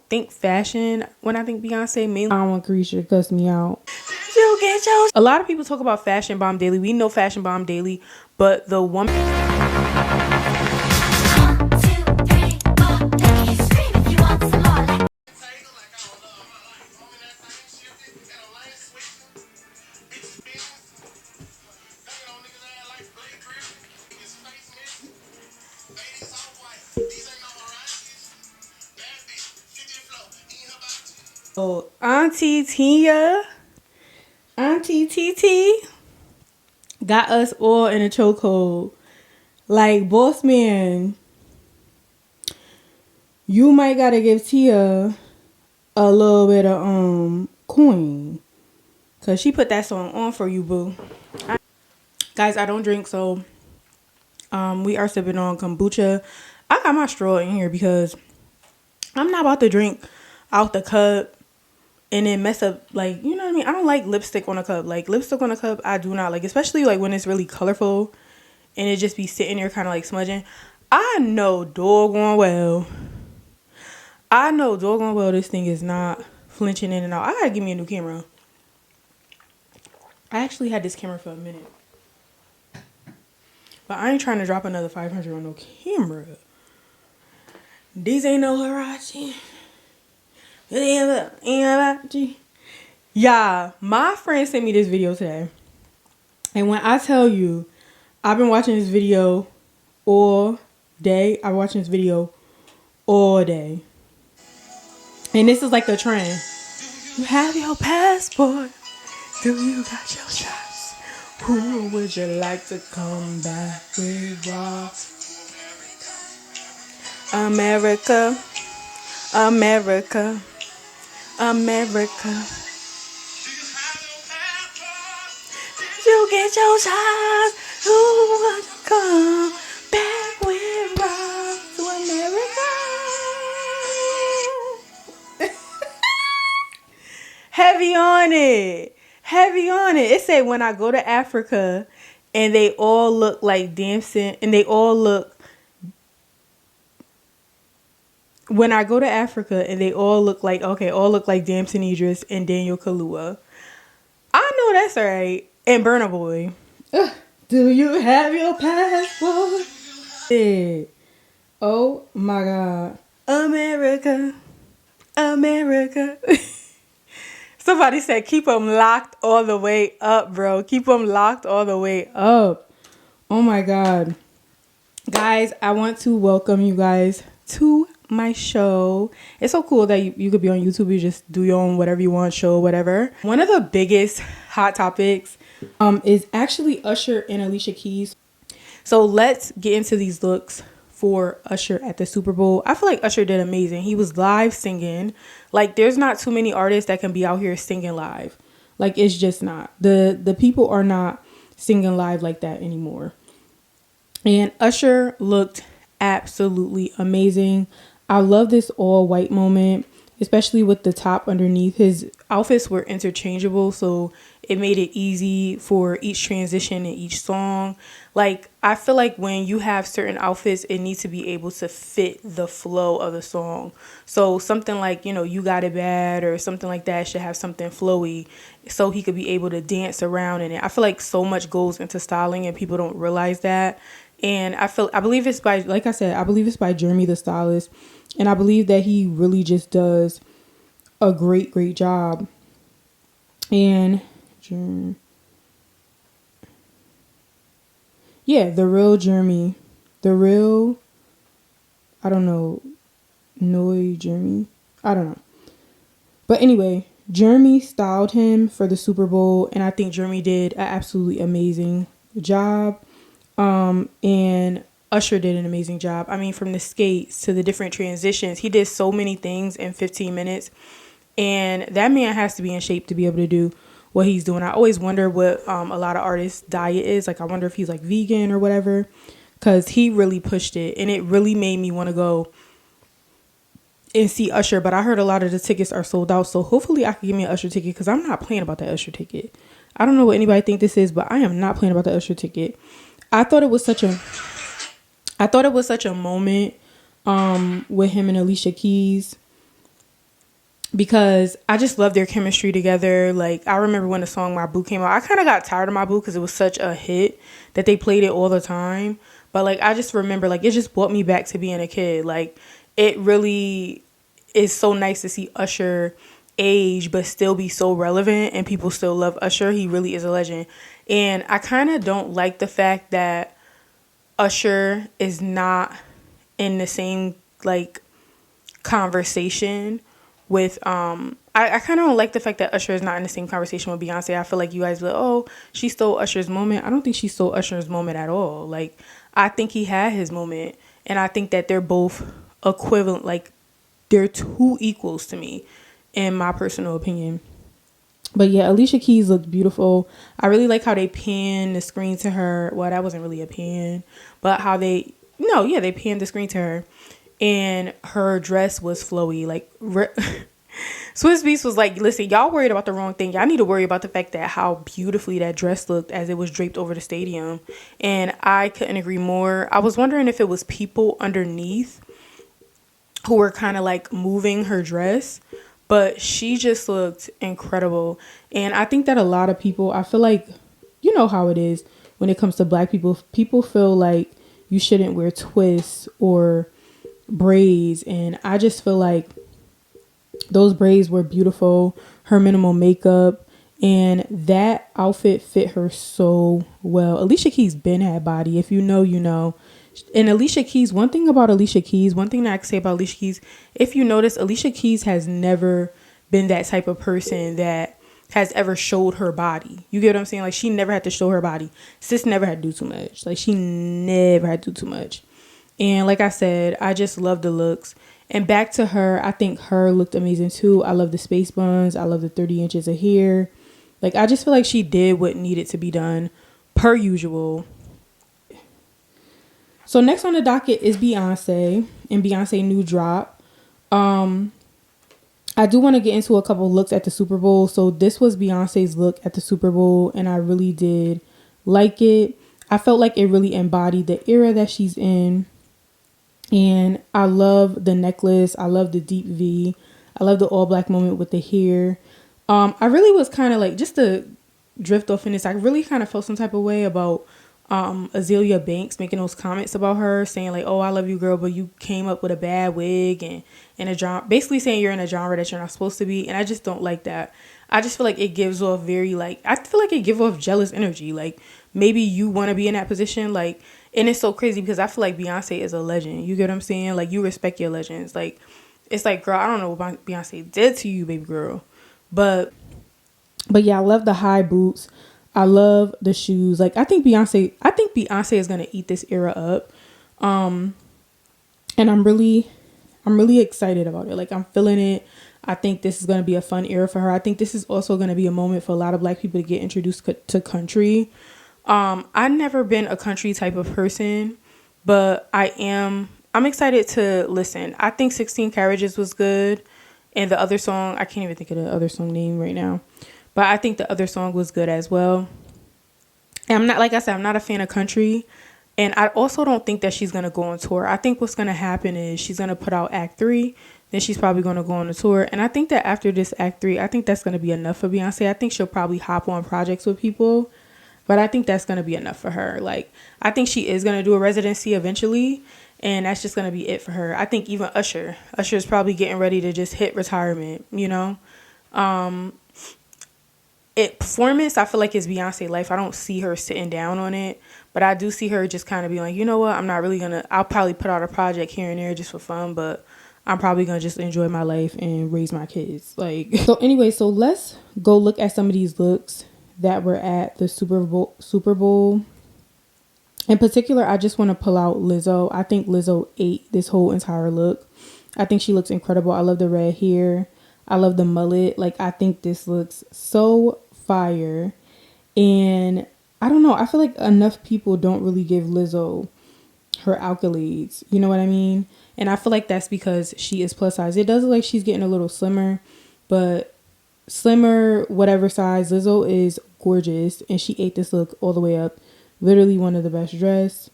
think fashion when I think Beyonce. Mainly, I don't want Carisha to cuss me out. A lot of people talk about Fashion Bomb Daily. We know Fashion Bomb Daily, but the woman. Oh, Auntie TT got us all in a chokehold. Like, boss man, you might gotta give Tia a little bit of coin, cause she put that song on for you, boo. Guys, I don't drink, so we are sipping on kombucha. I got my straw in here because I'm not about to drink out the cup and then mess up, like, you know what I mean? I don't like lipstick on a cup. Like, lipstick on a cup, I do not like, especially like when it's really colorful and it just be sitting there kind of like smudging. I know doggone well this thing is not flinching in and out. I gotta give me a new camera. I actually had this camera for a minute, but I ain't trying to drop another 500 on no camera. These ain't no Hirachi. Yeah, my friend sent me this video today. And when I tell you, I've been watching this video all day. I'm watching this video all day. And this is like the trend. You have your passport. Do you got your shots? Who would you like to come back with, Rob? America. America. America. You get your shots. Who would come back with Rob to America? Heavy on it. Heavy on it. It said when I go to Africa and they all look like dancing and they all look. When I go to Africa and they all look like, okay, all look like Damson Idris and Daniel Kaluuya. I know that's right. And Burna Boy. Do you have your passport? Yeah. Oh my God. America. America. Somebody said keep them locked all the way up, bro. Keep them locked all the way up. Oh my God. Guys, I want to welcome you guys to my show. It's so cool that you could be on YouTube. You just do your own whatever you want, show, whatever. One of the biggest hot topics is actually Usher and Alicia Keys. So let's get into these looks for Usher at the Super Bowl. I feel like Usher did amazing. He was live singing. Like, there's not too many artists that can be out here singing live. Like, it's just not. The people are not singing live like that anymore. And Usher looked absolutely amazing. I love this all white moment, especially with the top underneath. His outfits were interchangeable, so it made it easy for each transition in each song. Like, I feel like when you have certain outfits, it needs to be able to fit the flow of the song. So something like, you know, You Got It Bad or something like that should have something flowy so he could be able to dance around in it. I feel like so much goes into styling and people don't realize that. And I believe it's by, like I said, I believe it's by Jeremy the stylist. And I believe that he really just does a great job. And yeah, the real Jeremy, I don't know, Jeremy, I don't know. But anyway, Jeremy styled him for the Super Bowl. And I think Jeremy did an absolutely amazing job. And Usher did an amazing job. I mean, from the skates to the different transitions, he did so many things in 15 minutes. And that man has to be in shape to be able to do what he's doing. I always wonder what a lot of artists' diet is. Like, I wonder if he's like vegan or whatever, because he really pushed it. And it really made me want to go and see Usher. But I heard a lot of the tickets are sold out. So hopefully I can give me an Usher ticket, because I'm not playing about that Usher ticket. I don't know what anybody think this is, but I am not playing about the Usher ticket. I thought it was such a moment with him and Alicia Keys. because I just love their chemistry together. Like, I remember when the song My Boo came out, I kind of got tired of My Boo because it was such a hit that they played it all the time. But like, I just remember, like, it just brought me back to being a kid. Like, it really is so nice to see Usher age but still be so relevant and people still love Usher. He really is a legend. And I kind of don't like the fact that Usher is not in the same like conversation with I kind of don't like the fact that Usher is not in the same conversation with Beyonce. I feel like you guys be like, oh, she stole Usher's moment. I don't think she stole Usher's moment at all. Like, I think he had his moment, and I think that they're both equivalent. Like, they're two equals to me, in my personal opinion. But yeah, Alicia Keys looked beautiful. I really like how they panned the screen to her. Well, that wasn't really a pan, but how they they panned the screen to her, and her dress was flowy. Like, Swiss Beats was like, listen, y'all worried about the wrong thing. Y'all need to worry about the fact that how beautifully that dress looked as it was draped over the stadium. And I couldn't agree more. I was wondering if it was people underneath who were kind of like moving her dress, but she just looked incredible. And I think that a lot of people, I feel like, you know how it is when it comes to black people, people feel like you shouldn't wear twists or braids. And I just feel like those braids were beautiful, her minimal makeup, and that outfit fit her so well. Alicia Keys been had body. If you know, you know. And Alicia Keys, one thing that I can say about Alicia Keys, if you notice, Alicia Keys has never been that type of person that has ever showed her body. You get what I'm saying? Like, she never had to show her body. Sis never had to do too much. Like, she never had to do too much. And like I said, I just love the looks. And back to her, I think her looked amazing too. I love the space buns. I love the 30 inches of hair. Like, I just feel like she did what needed to be done per usual. So next on the docket is Beyonce and Beyonce new drop. I do want to get into a couple looks at the Super Bowl. So this was Beyonce's look at the Super Bowl, and I really did like it. I felt like it really embodied the era that she's in. And I love the necklace. I love the deep V. I love the all black moment with the hair. I really was kind of like, just to drift off in this, I really kind of felt some type of way about Azealia Banks making those comments about her, saying like, oh, I love you, girl, but you came up with a bad wig and in a genre, basically saying you're in a genre that you're not supposed to be. And I just don't like that. I just feel like it gives off very like, I feel like it gives off jealous energy. Like, maybe you want to be in that position. Like, and it's so crazy because I feel like Beyonce is a legend. You get what I'm saying? Like, you respect your legends. Like, it's like, girl, I don't know what Beyonce did to you, baby girl. But yeah, I love the high boots. I love the shoes. Like, I think Beyonce is going to eat this era up. And I'm really excited about it. Like, I'm feeling it. I think this is going to be a fun era for her. I think this is also going to be a moment for a lot of black people to get introduced to country. I've never been a country type of person, but I'm excited to listen. I think 16 Carriages was good. And the other song, I can't even think of the other song name right now, but I think the other song was good as well. And I'm not, like I said, I'm not a fan of country. And I also don't think that she's going to go on tour. I think what's going to happen is she's going to put out Act 3. Then she's probably going to go on a tour. And I think that after this Act 3, I think that's going to be enough for Beyonce. I think she'll probably hop on projects with people. But I think that's going to be enough for her. Like, I think she is going to do a residency eventually. And that's just going to be it for her. I think even Usher is probably getting ready to just hit retirement, you know. Performance, I feel like it's Beyonce life. I don't see her sitting down on it. But I do see her just kind of being like, you know what? I'm not really going to, I'll probably put out a project here and there just for fun. But I'm probably going to just enjoy my life and raise my kids. Like, so anyway, so let's go look at some of these looks that were at the Super Bowl. In particular, I just want to pull out Lizzo. I think Lizzo ate this whole entire look. I think she looks incredible. I love the red hair. I love the mullet. Like, I think this looks so fire. And I don't know. I feel like enough people don't really give Lizzo her accolades. You know what I mean? And I feel like that's because she is plus size. It does look like she's getting a little slimmer, but slimmer, whatever size, Lizzo is gorgeous. And she ate this look all the way up. Literally one of the best dressed.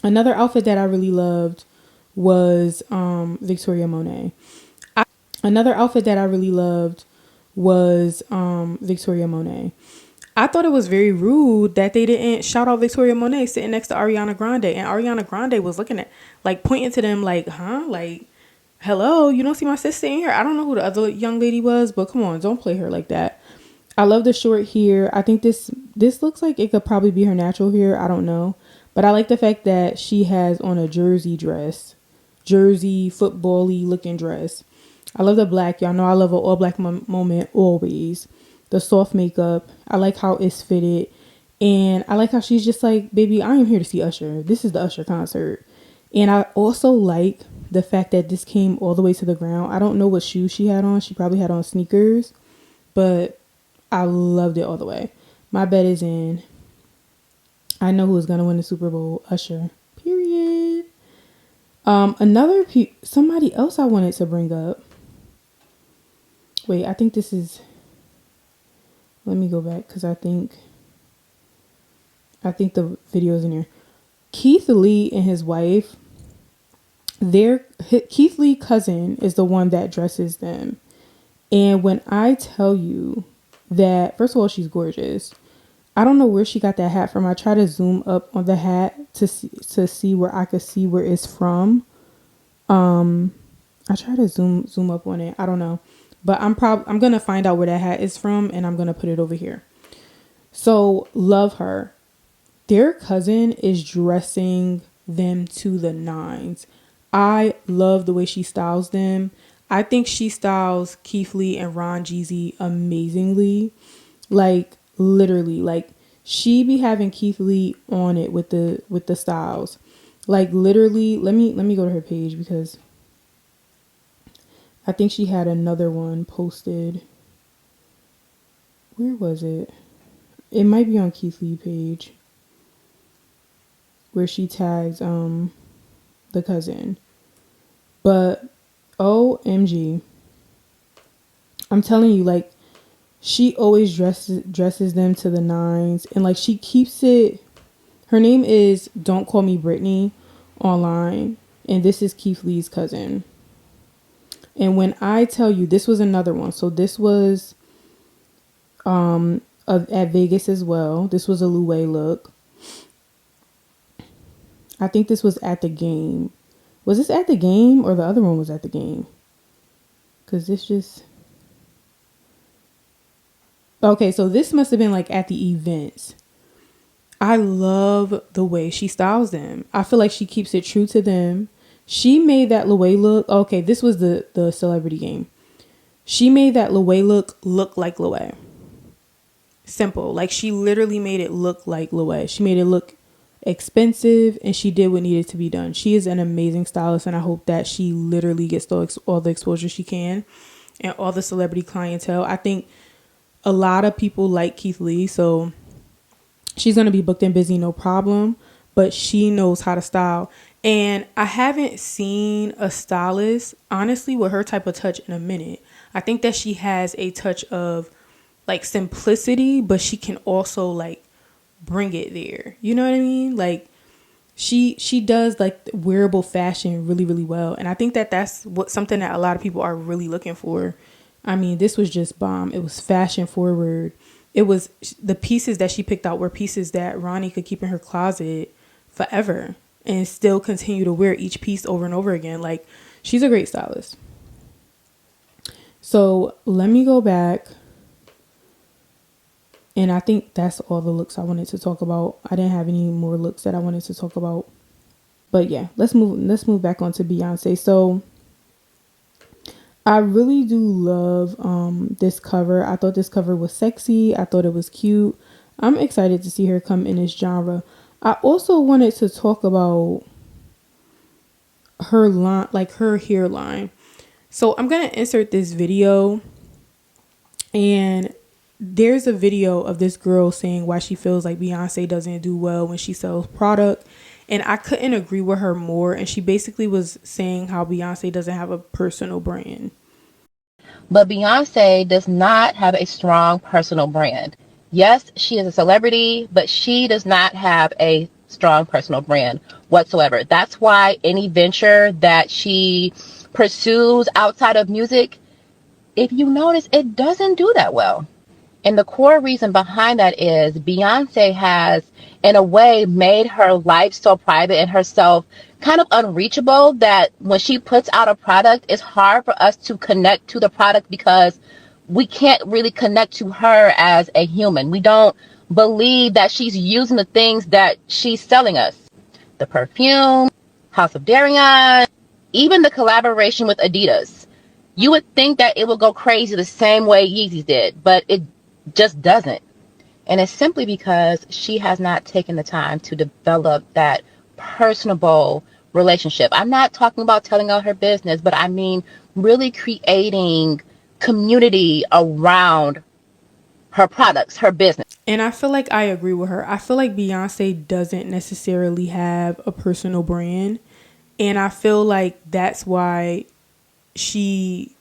Another outfit that I really loved was Victoria Monet. Another outfit that I really loved was Victoria Monet. I thought it was very rude that they didn't shout out Victoria Monet sitting next to Ariana Grande. And Ariana Grande was looking at, like, pointing to them like, huh? Like, hello, you don't see my sister in here? I don't know who the other young lady was, but come on, don't play her like that. I love the short hair. I think this looks like it could probably be her natural hair. I don't know. But I like the fact that she has on a jersey dress. Jersey, football-y looking dress. I love the black. Y'all know I love an all black moment always. The soft makeup. I like how it's fitted. And I like how she's just like, baby, I am here to see Usher. This is the Usher concert. And I also like the fact that this came all the way to the ground. I don't know what shoes she had on. She probably had on sneakers. But I loved it all the way. My bet is in. I know who is going to win the Super Bowl. Usher. Period. Somebody else I wanted to bring up. Wait, I think this is. Let me go back because I think the video is in here. Keith Lee and his wife. Keith Lee cousin is the one that dresses them. And when I tell you that, first of all, she's gorgeous. I don't know where she got that hat from. I try to zoom up on the hat to see where I could see where it's from. I try to zoom up on it. I don't know. But I'm going to find out where that hat is from and I'm going to put it over here. So, love her. Their cousin is dressing them to the nines. I love the way she styles them. I think she styles Keith Lee and Ron Jeezy amazingly. Like, literally. Like, she be having Keith Lee on it with the styles. Like, literally, let me go to her page because I think she had another one posted. Where was it? It might be on Keith Lee page where she tags the cousin. But OMG. I'm telling you, like, she always dresses them to the nines and like she keeps it. Her name is Don't Call Me Brittany online, and this is Keith Lee's cousin. And when I tell you, this was another one. So this was at Vegas as well. This was a Louis look. I think this was at the game. Was this at the game or the other one was at the game? Because this just... Okay, so this must have been like at the events. I love the way she styles them. I feel like she keeps it true to them. She made that Louis look. Okay, this was the celebrity game. She made that Louis look like Louis. Simple. Like, she literally made it look like Louis. She made it look expensive and she did what needed to be done. She is an amazing stylist and I hope that she literally gets all the exposure she can and all the celebrity clientele. I think a lot of people like Keith Lee, so she's going to be booked and busy, no problem, but she knows how to style. And I haven't seen a stylist, honestly, with her type of touch in a minute. I think that she has a touch of, like, simplicity, but she can also, like, bring it there. You know what I mean? Like, she does, like, wearable fashion really, really well. And I think that that's something that a lot of people are really looking for. I mean, this was just bomb. It was fashion forward. It was, the pieces that she picked out were pieces that Ronnie could keep in her closet forever and still continue to wear each piece over and over again. Like, she's a great stylist. So let me go back. And I think that's all the looks I wanted to talk about. I didn't have any more looks that I wanted to talk about. But yeah, let's move back on to Beyonce. So I really do love this cover. I thought this cover was sexy. I thought it was cute. I'm excited to see her come in this genre. I also wanted to talk about her line, like her hairline. So I'm going to insert this video, and there's a video of this girl saying why she feels like Beyonce doesn't do well when she sells product. And I couldn't agree with her more. And she basically was saying how Beyonce doesn't have a personal brand. But Beyonce does not have a strong personal brand. Yes, she is a celebrity, but she does not have a strong personal brand whatsoever. That's why any venture that she pursues outside of music if you notice, it doesn't do that well. And the core reason behind that is Beyonce has, in a way, made her life so private and herself kind of unreachable that when she puts out a product, it's hard for us to connect to the product because we can't really connect to her as a human. We don't believe that she's using the things that she's selling us. The perfume, House of Darion, even the collaboration with Adidas. You would think that it would go crazy the same way Yeezy did, but it just doesn't. And it's simply because she has not taken the time to develop that personable relationship. I'm not talking about telling out her business, but I mean really creating community around her products, her business. And I feel like I agree with her. I feel like Beyonce doesn't necessarily have a personal brand. And I feel like that's why she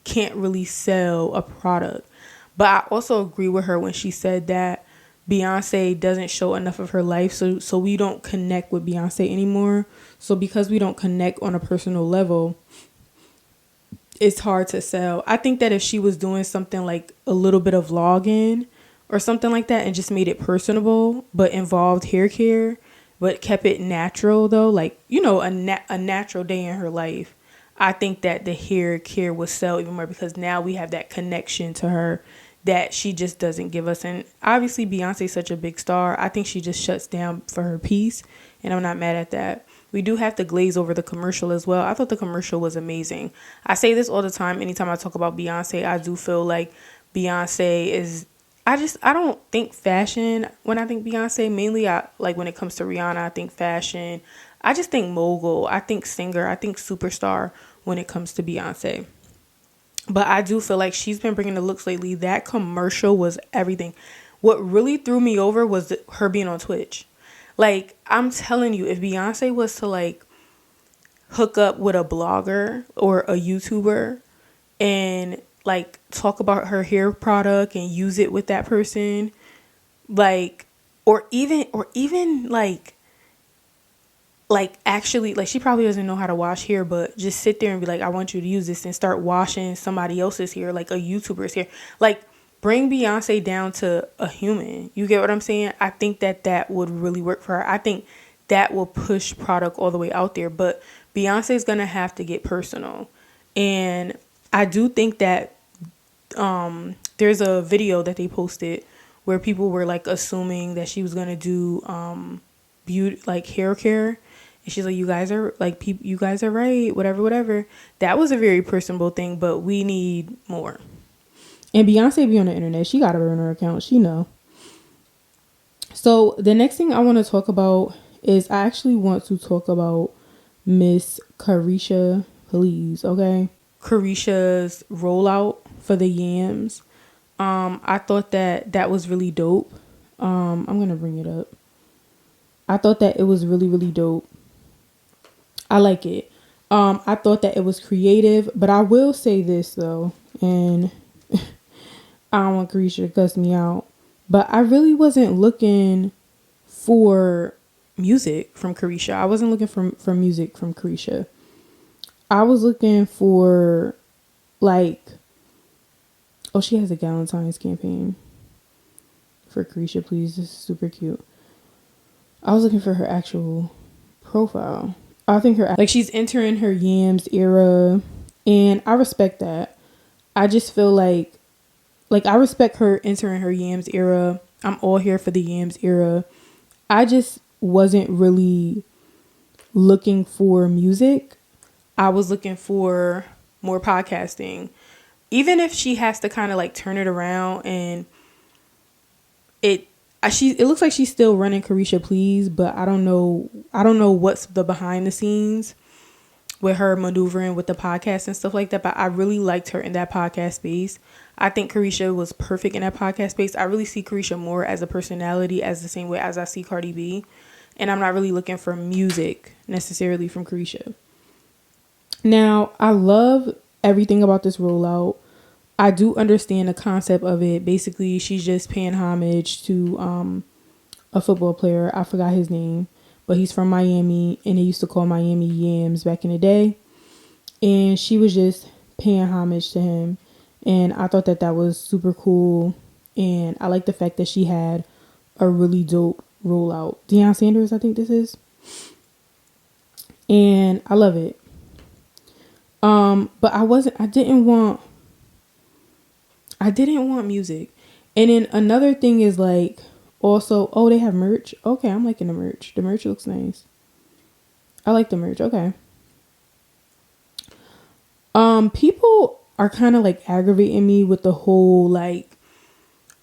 can't really sell a product. But I also agree with her when she said that Beyonce doesn't show enough of her life, so we don't connect with Beyonce anymore. So because we don't connect on a personal level, it's hard to sell. I think that if she was doing something like a little bit of vlogging or something like that and just made it personable but involved hair care but kept it natural though, like, you know, a natural day in her life, I think that the hair care will sell even more because now we have that connection to her that she just doesn't give us. And obviously Beyonce's such a big star. I think she just shuts down for her piece, and I'm not mad at that. We do have to glaze over the commercial as well. I thought the commercial was amazing. I say this all the time. Anytime I talk about Beyonce, I do feel like Beyonce is, I don't think fashion when I think Beyonce. Mainly I like when it comes to Rihanna, I think fashion. I just think mogul. I think singer. I think superstar when it comes to Beyonce. But I do feel like she's been bringing the looks lately. That commercial was everything. What really threw me over was her being on Twitch. Like, I'm telling you, if Beyonce was to like hook up with a blogger or a YouTuber and like talk about her hair product and use it with that person, like, or even like actually, like, she probably doesn't know how to wash hair, but just sit there and be like, I want you to use this, and start washing somebody else's hair, like a YouTuber's hair. Like, bring Beyonce down to a human. You get what I'm saying? I think that that would really work for her. I think that will push product all the way out there. But Beyonce's gonna have to get personal. And I do think that there's a video that they posted where people were like assuming that she was gonna do beauty, like hair care, and she's like, you guys are like, you guys are right, whatever. That was a very personable thing, but we need more. And Beyonce be on the internet. She got a burner account. She know. So the next thing I want to talk about is, I actually want to talk about Miss Carisha, please. Okay. Carisha's rollout for the Yams. I thought that that was really dope. I'm going to bring it up. I thought that it was really, really dope. I like it. I thought that it was creative, but I will say this though, and I don't want Carisha to cuss me out, but I really wasn't looking for music from Carisha. I wasn't looking for music from Carisha. I was looking for, like, oh, she has a Galentine's campaign for Carisha, please. This is super cute. I was looking for her actual profile. I think her, like, she's entering her Yams era, and I respect that. I just feel like I respect her entering her Yams era. I'm all here for the Yams era. I just wasn't really looking for music. I was looking for more podcasting. Even if she has to kind of like turn it around, and it looks like she's still running Carisha Please, but I don't know what's the behind the scenes with her maneuvering with the podcast and stuff like that. But I really liked her in that podcast space. I think Carisha was perfect in that podcast space. I really see Carisha more as a personality, as the same way as I see Cardi B. And I'm not really looking for music necessarily from Carisha. Now, I love everything about this rollout. I do understand the concept of it. Basically, she's just paying homage to a football player. I forgot his name, but he's from Miami, and they used to call Miami Yams back in the day. And she was just paying homage to him. And I thought that that was super cool. And I like the fact that she had a really dope rollout. Deion Sanders, I think this is. And I love it. But I didn't want music. And then another thing is like, also, oh, they have merch. Okay, I'm liking the merch. The merch looks nice. I like the merch. Okay. People are kind of like aggravating me with the whole like,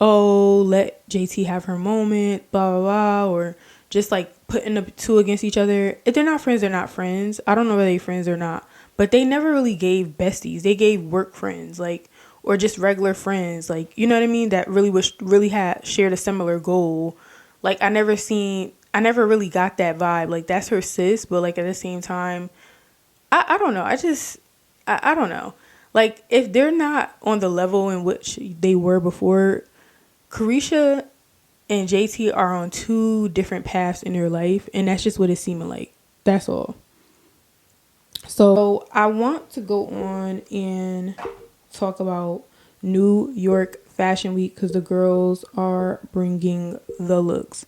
oh, let JT have her moment, blah blah blah, or just like putting the two against each other. If they're not friends, they're not friends. I don't know whether they're friends or not, but they never really gave besties. They gave work friends, like, or just regular friends, like, you know what I mean, that really had shared a similar goal. Like I never really got that vibe. Like that's her sis, but like at the same time, I don't know. I don't know. Like if they're not on the level in which they were before, Carisha and JT are on two different paths in their life, and that's just what it's seeming like. That's all. So I want to go on and talk about New York Fashion Week because the girls are bringing the looks.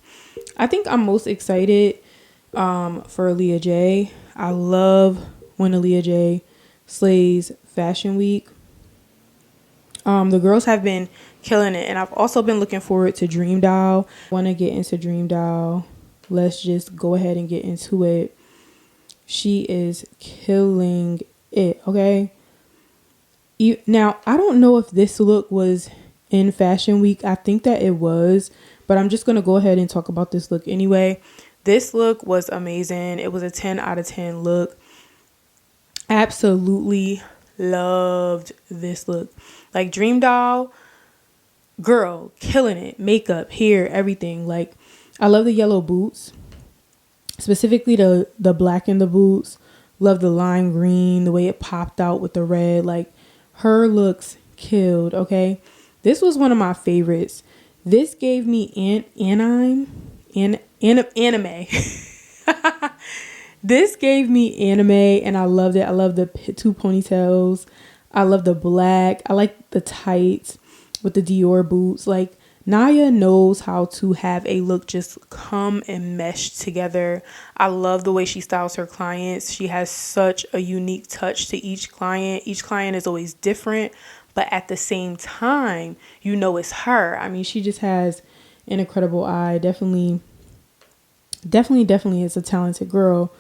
I think I'm most excited for Aaliyah J. I love when Aaliyah J slays Fashion Week. The girls have been killing it, and I've also been looking forward to Dream Doll. Want to get into Dream Doll? Let's just go ahead and get into it. She is killing it. Okay. Now I don't know if this look was in Fashion Week. I think that it was, but I'm just gonna go ahead and talk about this look anyway. This look was amazing. It was a 10 out of 10 look. Absolutely loved this look. Like Dream Doll, girl, killing it. Makeup, hair, everything. Like I love the yellow boots, specifically the black in the boots. Love the lime green, the way it popped out with the red. Like her looks killed. Okay, this was one of my favorites. This gave me anime. This gave me anime, and I loved it. I love the two ponytails. I love the black. I like the tights with the Dior boots. Like Naya knows how to have a look just come and mesh together. I love the way she styles her clients. She has such a unique touch to each client. Each client is always different, but at the same time, you know it's her. I mean, she just has an incredible eye. Definitely is a talented girl.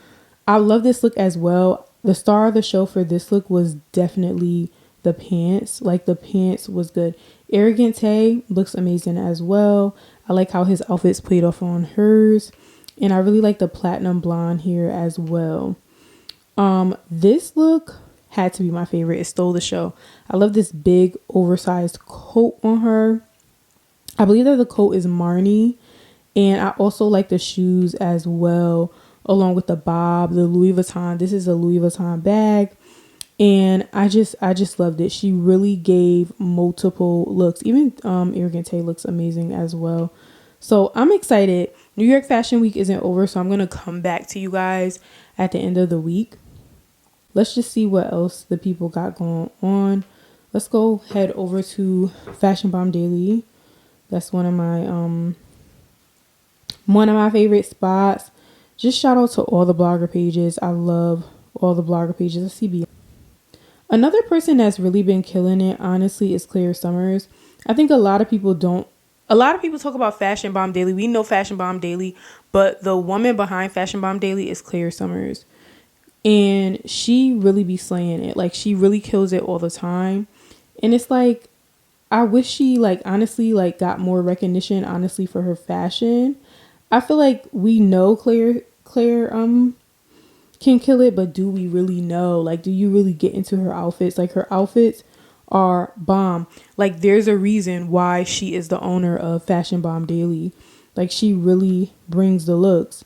I love this look as well. The star of the show for this look was definitely the pants. Like the pants was good. Arrogant Tay looks amazing as well. I like how his outfits played off on hers. And I really like the platinum blonde here as well. This look had to be my favorite. It stole the show. I love this big oversized coat on her. I believe that the coat is Marni. And I also like the shoes as well, along with the bob, the Louis Vuitton. This is a Louis Vuitton bag. And I just loved it. She really gave multiple looks. Even Arrogant Tay looks amazing as well. So I'm excited. New York Fashion Week isn't over, so I'm going to come back to you guys at the end of the week. Let's just see what else the people got going on. Let's go head over to Fashion Bomb Daily. That's one of my favorite spots. Just shout out to all the blogger pages. I love all the blogger pages of CB. Another person that's really been killing it, honestly, is Claire Summers. I think a lot of people talk about Fashion Bomb Daily. We know Fashion Bomb Daily, but the woman behind Fashion Bomb Daily is Claire Summers. And she really be slaying it. Like, she really kills it all the time. And it's like, I wish she, like, honestly, like, got more recognition, honestly, for her fashion. I feel like we know Claire can kill it, but do we really know? Like, do you really get into her outfits? Like, her outfits are bomb. Like, there's a reason why she is the owner of Fashion Bomb Daily. Like, she really brings the looks.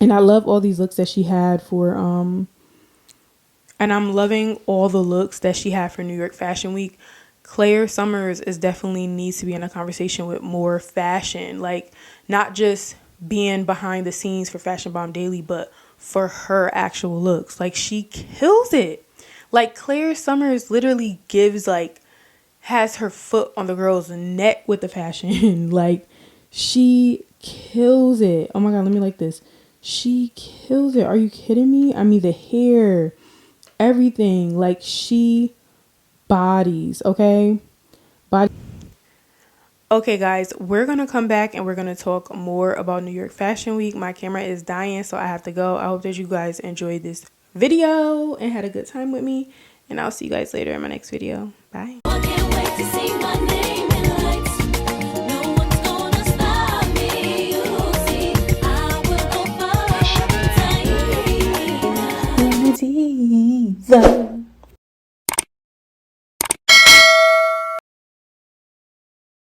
And I love all these looks that she had for and I'm loving all the looks that she had for New York Fashion Week. Claire Summers is definitely needs to be in a conversation with more fashion, like not just being behind the scenes for Fashion Bomb Daily, but for her actual looks. Like, she kills it. Like Claire Summers literally gives like has her foot on the girl's neck with the fashion. Like she kills it. Oh my god, let me like this. She kills it. Are you kidding me? I mean the hair, everything. Like she bodies, okay? Body. Okay guys, we're gonna come back and we're gonna talk more about New York Fashion Week. My camera is dying, so I have to go. I hope that you guys enjoyed this video and had a good time with me, and I'll see you guys later in my next video. Bye. I can't wait to see my name.